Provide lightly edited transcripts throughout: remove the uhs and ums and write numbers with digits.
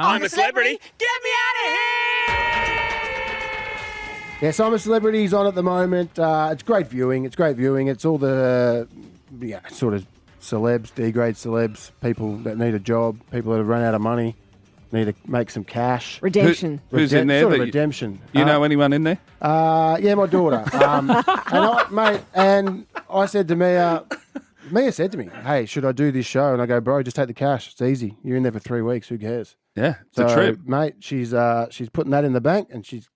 I'm a celebrity. Get me out of here! Yes, I'm a Celebrity is on at the moment. It's great viewing. It's all the sort of celebs, D-grade celebs, people that need a job, people that have run out of money, need to make some cash. Redemption. Who's in there? Sort of redemption. You know anyone in there? Yeah, my daughter. And I said to Mia said to me, hey, should I do this show? And I go, bro, just take the cash. It's easy. You're in there for 3 weeks. Who cares? Yeah, it's a trip. Mate, she's putting that in the bank and she's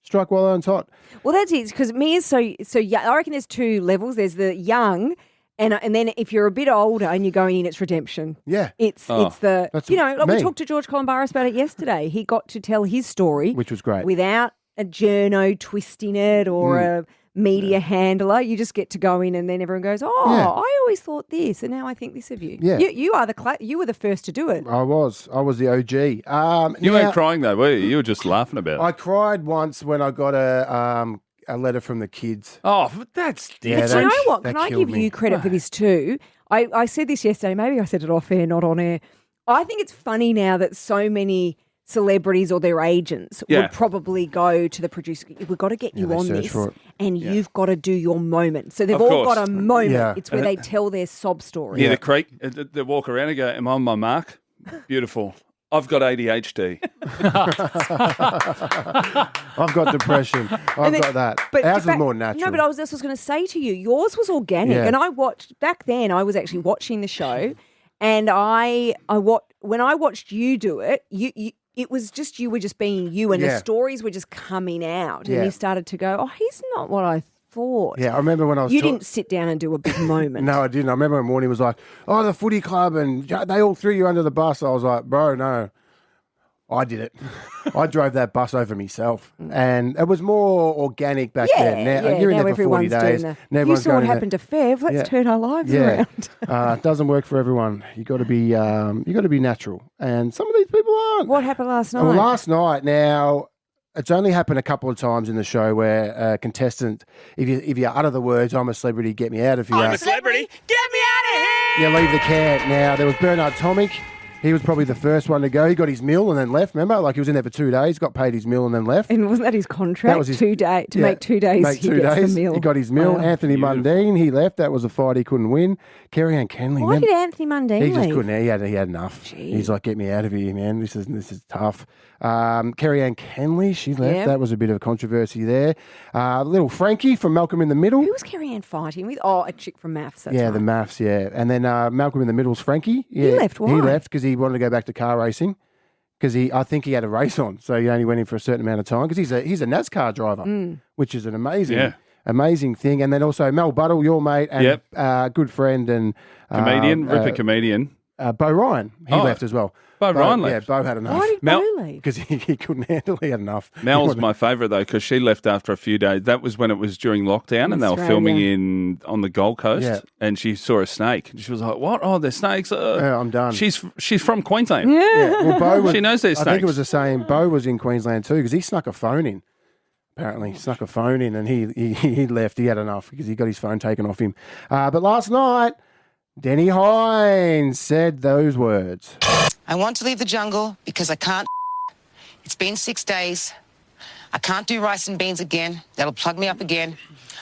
strike while iron's hot. Well, that's it, because Mia's so young. I reckon there's two levels. There's the young, and then if you're a bit older and you're going in, it's redemption. Yeah. It's the, me. we talked to George Columbaris about it yesterday. He got to tell his story. Which was great. Without a journo twisting it or a media handler. You just get to go in and then everyone goes, I always thought this and now I think this of you. Yeah. You were the first to do it. I was the OG. You weren't crying though, were you? You were just laughing about it. I cried once when I got a letter from the kids. Oh, that's different. But you know what? Can I killed give me. you credit for this too? I said this yesterday. Maybe I said it off air, not on air. I think it's funny now that so many celebrities or their agents would probably go to the producer. We've got to get you on this, and you've got to do your moment. So they've all got a moment. Yeah. It's where they tell their sob story. Yeah, the creek. They walk around and go, am I on my mark? Beautiful. I've got ADHD. I've got depression. I've got that. But Ours is more natural. No, but I was just going to say to you, yours was organic, and I watched back then. I was actually watching the show, and when I watched you do it, it was just you were just being you, and the stories were just coming out, and you started to go, he's not what I thought. Yeah, I remember when I was... You didn't sit down and do a big moment. No, I didn't. I remember when Morning was like, the footy club, and they all threw you under the bus. I was like, bro, no. I did it. I drove that bus over myself. And it was more organic back then. Now, you're in there for 40 days. You saw what happened to Fev. Let's turn our lives around. It doesn't work for everyone. You got to be natural. And some of these people aren't. What happened last night? Well, last night, now, it's only happened a couple of times in the show where a contestant, if you utter the words, I'm a celebrity, get me out of here. I'm a celebrity. Get me out of here! You leave the camp. Now, there was Bernard Tomic. He was probably the first one to go. He got his meal and then left. Remember? Like he was in there for 2 days, got paid his meal and then left. And wasn't that his contract? That was his, make 2 days. Make 2 days. The meal. He got his meal. Wow. Anthony Mundine, he left. That was a fight he couldn't win. Kerry-Ann Kenley. Why did Anthony Mundine He just leave? couldn't. He had enough. Jeez. He's like, get me out of here, man. This is tough. Kerry-Ann Kenley, she left. Yep. That was a bit of a controversy there. Little Frankie from Malcolm in the Middle. Who was Kerry-Ann fighting with? Oh, a chick from Maths. That's right. The Maths, yeah. And then Malcolm in the Middle's Frankie. Yeah, He left. Why? He left because he wanted to go back to car racing. Because I think he had a race on, so he only went in for a certain amount of time. Because he's a NASCAR driver, which is an amazing thing. And then also Mel Buttle, your mate and good friend and comedian, Ripper comedian. Bo Ryan, he left as well. Bo Ryan left. Yeah, Bo had enough. Why did Bo leave? Because he couldn't handle it. He had enough. Mel's my favourite though, because she left after a few days. That was when it was during lockdown, and they were filming on the Gold Coast, and she saw a snake, and she was like, "What? Oh, there's snakes." I'm done. She's from Queensland. Yeah. Well, Bo was, she knows there's snakes. I think it was the same. Bo was in Queensland too because he snuck a phone in. Apparently, he snuck a phone in, and he left. He had enough because he got his phone taken off him. But last night, Deni Hines said those words. I want to leave the jungle because I can't. It's been 6 days. I can't do rice and beans again. That'll plug me up again.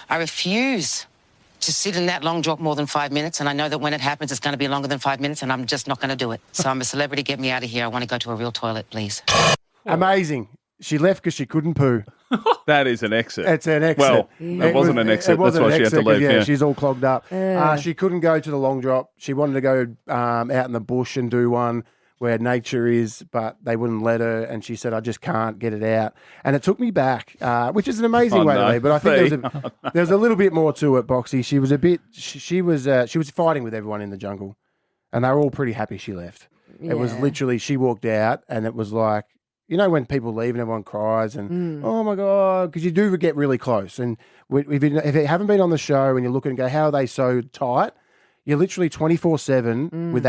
I refuse to sit in that long drop more than 5 minutes, and I know that when it happens, it's going to be longer than 5 minutes, and I'm just not going to do it. So I'm a celebrity. Get me out of here. I want to go to a real toilet, please. Amazing. She left because she couldn't poo. That is an exit. It's an exit. Well, it wasn't an exit. That's why she had to leave. Yeah, she's all clogged up. She couldn't go to the long drop. She wanted to go out in the bush and do one where nature is, but they wouldn't let her. And she said, I just can't get it out. And it took me back, which is an amazing way to leave. But I think there was a little bit more to it, Boxy. She was she was fighting with everyone in the jungle, and they were all pretty happy she left. Yeah. It was literally, she walked out and it was like, you know, when people leave and everyone cries and, oh, my God, because you do get really close. And if you haven't been on the show and you look and go, how are they so tight? You're literally 24/7 with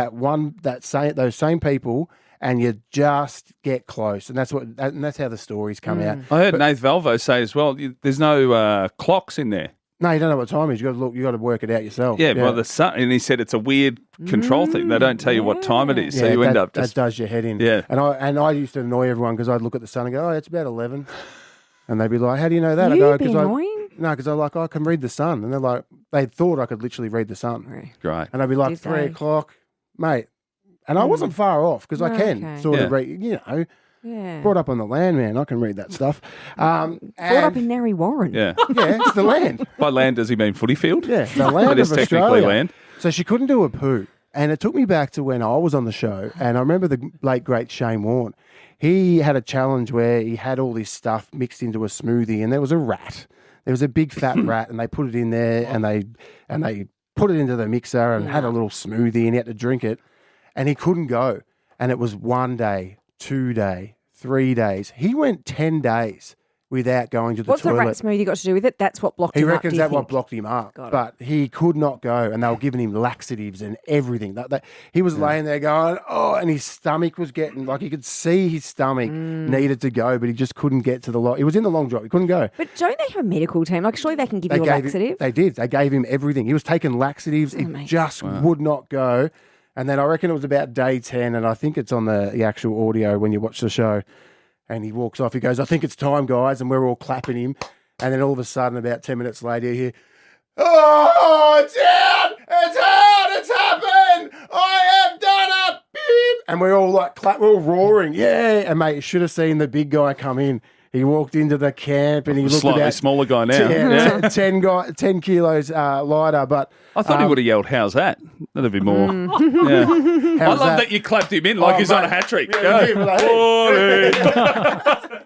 those same people, and you just get close. And that's how the stories come out. I heard Nath Valvo say as well, there's no clocks in there. No, you don't know what time it is. You got to look. You got to work it out yourself. Yeah, by the sun. And he said it's a weird control thing. They don't tell you what time it is, so you end up just that does your head in. Yeah. And I used to annoy everyone because I'd look at the sun and go, oh, it's about 11, and they'd be like, how do you know that? You I go be annoying? because I'm like, I can read the sun, and they're like, they thought I could literally read the sun. Great. And I'd be like, Did 3 they? o'clock, mate. And I wasn't far off because I can Okay. sort of read, Yeah. brought up on the land, man. I can read that stuff. Brought up in Narry Warren. Yeah. Yeah, it's the land. By land, does he mean footy field? Yeah, the land It is of technically Australia. land. So she couldn't do a poo. And it took me back to when I was on the show. And I remember the late, great Shane Warne. He had a challenge where he had all this stuff mixed into a smoothie and there was a rat. There was a big fat rat and they put it in there and they put it into the mixer and had a little smoothie and he had to drink it. And he couldn't go. And it was 1 day, 2 day, 3 days. He went 10 days without going to the What's toilet. the rat smoothie got to do with it? That's what blocked He him up. reckons do you that's what think? blocked him up. Got it. But he could not go, and they were giving him laxatives and everything. He was laying there going, oh, and his stomach was getting, like you could see his stomach needed to go, but he just couldn't get to the long. He was in the long drop. He couldn't go. But don't they have a medical team? Like, surely they can give you a laxative? They did. They gave him everything. He was taking laxatives. It mate. just would not go. And then I reckon it was about day 10, and I think it's on the actual audio when you watch the show. And he walks off. He goes, I think it's time, guys. And we're all clapping him. And then all of a sudden, about 10 minutes later, you hear, oh, it's out! It's out! It's happened! I have done a beep! And we're all like, we're all roaring. Yeah. And mate, you should have seen the big guy come in. He walked into the camp and he looked Slightly about smaller guy now. 10 kilos lighter. But I thought he would have yelled, how's that? That'd be more. Yeah. I how's love that you clapped him in like Oh, he's on a mate. hat trick. Yeah, Go. yeah, Morning.